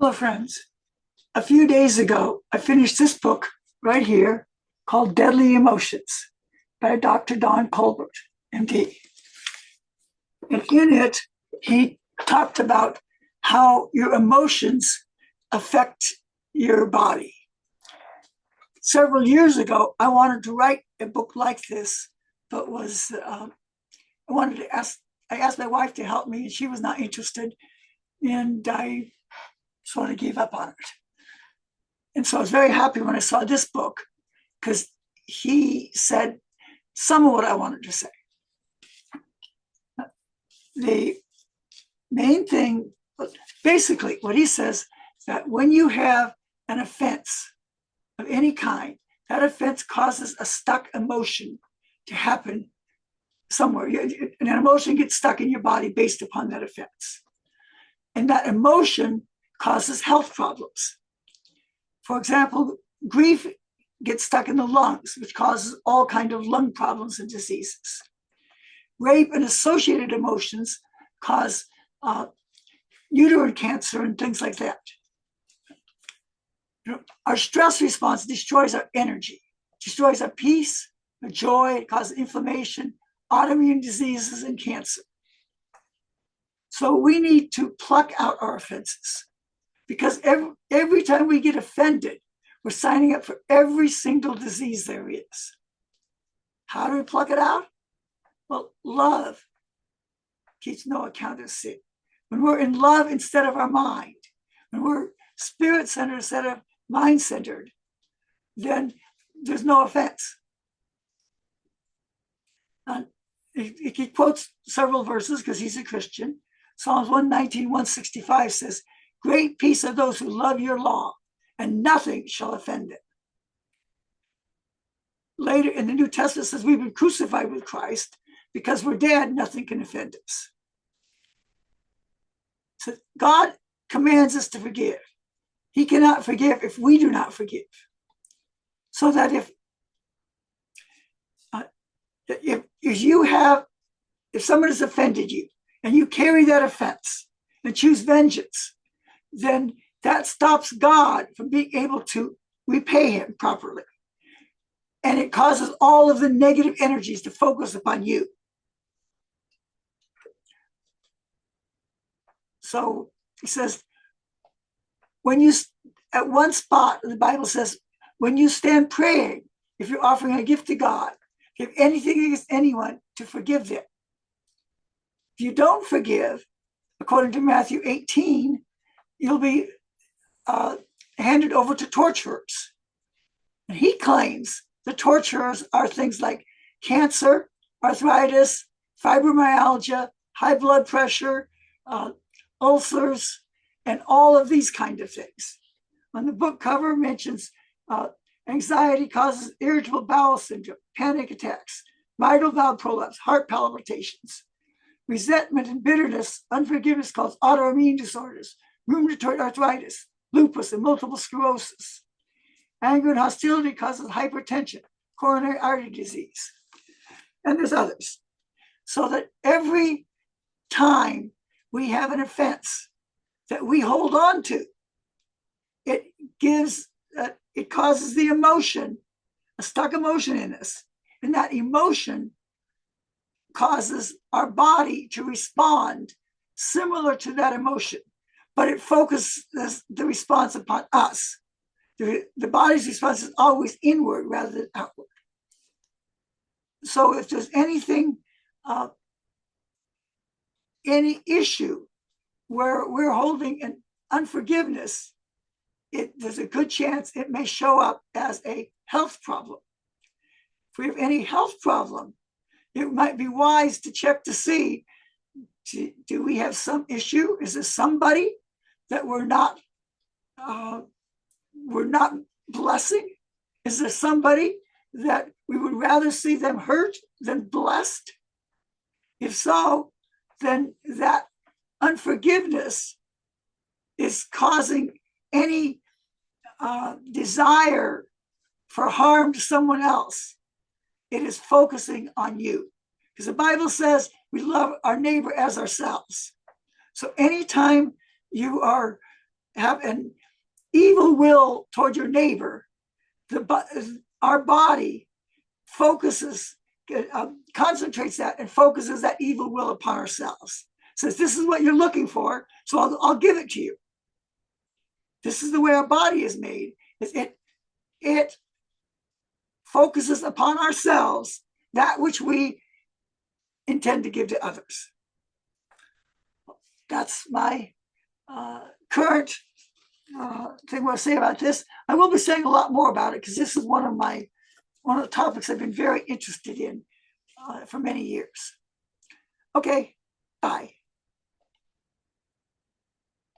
Hello, friends. A few days ago, I finished this book right here called Deadly Emotions by Dr. Don Colbert, MD. And in it, he talked about how your emotions affect your body. Several years ago, I wanted to write a book like this, but I asked my wife to help me, and she was not interested, and I sort of gave up on it. And so I was very happy when I saw this book because he said some of what I wanted to say. The main thing, basically, what he says is that when you have an offense of any kind, that offense causes a stuck emotion to happen somewhere. And an emotion gets stuck in your body based upon that offense. And that emotion causes health problems. For example, grief gets stuck in the lungs, which causes all kinds of lung problems and diseases. Rape and associated emotions cause uterine cancer and things like that. Our stress response destroys our energy, destroys our peace, our joy, it causes inflammation, autoimmune diseases, and cancer. So we need to pluck out our offenses. Because every time we get offended, we're signing up for every single disease there is. How do we pluck it out? Well, love keeps no account of sin. When we're in love instead of our mind, when we're spirit-centered instead of mind-centered, then there's no offense. He quotes several verses because he's a Christian. Psalms 119, 165 says, "Great peace are those who love your law, and nothing shall offend them." Later in the New Testament says we've been crucified with Christ. Because we're dead, nothing can offend us. So God commands us to forgive. He cannot forgive if we do not forgive. So that if someone has offended you and you carry that offense and choose vengeance, then that stops God from being able to repay him properly. And it causes all of the negative energies to focus upon you. So he says, at one spot, the Bible says, when you stand praying, if you're offering a gift to God, give anything against anyone to forgive them. If you don't forgive, according to Matthew 18, you'll be handed over to torturers. And he claims the torturers are things like cancer, arthritis, fibromyalgia, high blood pressure, ulcers, and all of these kind of things. On the book cover mentions anxiety causes irritable bowel syndrome, panic attacks, mitral valve prolapse, heart palpitations. Resentment and bitterness, unforgiveness causes autoimmune disorders, rheumatoid arthritis, lupus, and multiple sclerosis. Anger and hostility causes hypertension, coronary artery disease, and there's others. So that every time we have an offense that we hold on to, it causes the emotion, a stuck emotion in us, and that emotion causes our body to respond similar to that emotion, but it focuses the response upon us. The body's response is always inward rather than outward. So if there's anything, any issue where we're holding an unforgiveness, there's a good chance it may show up as a health problem. If we have any health problem, it might be wise to check to see, do we have some issue? Is there somebody that we're not blessing? Is there somebody that we would rather see them hurt than blessed? If so, then that unforgiveness is causing any desire for harm to someone else. It is focusing on you. Because the Bible says we love our neighbor as ourselves. So anytime you are have an evil will toward your neighbor, our body focuses, concentrates that and focuses that evil will upon ourselves. Says, this is what you're looking for, so I'll give it to you. This is the way our body is made. It focuses upon ourselves that which we intend to give to others. That's my current thing I want to say about this. I will be saying a lot more about it because this is one of the topics I've been very interested in for many years. Okay, bye.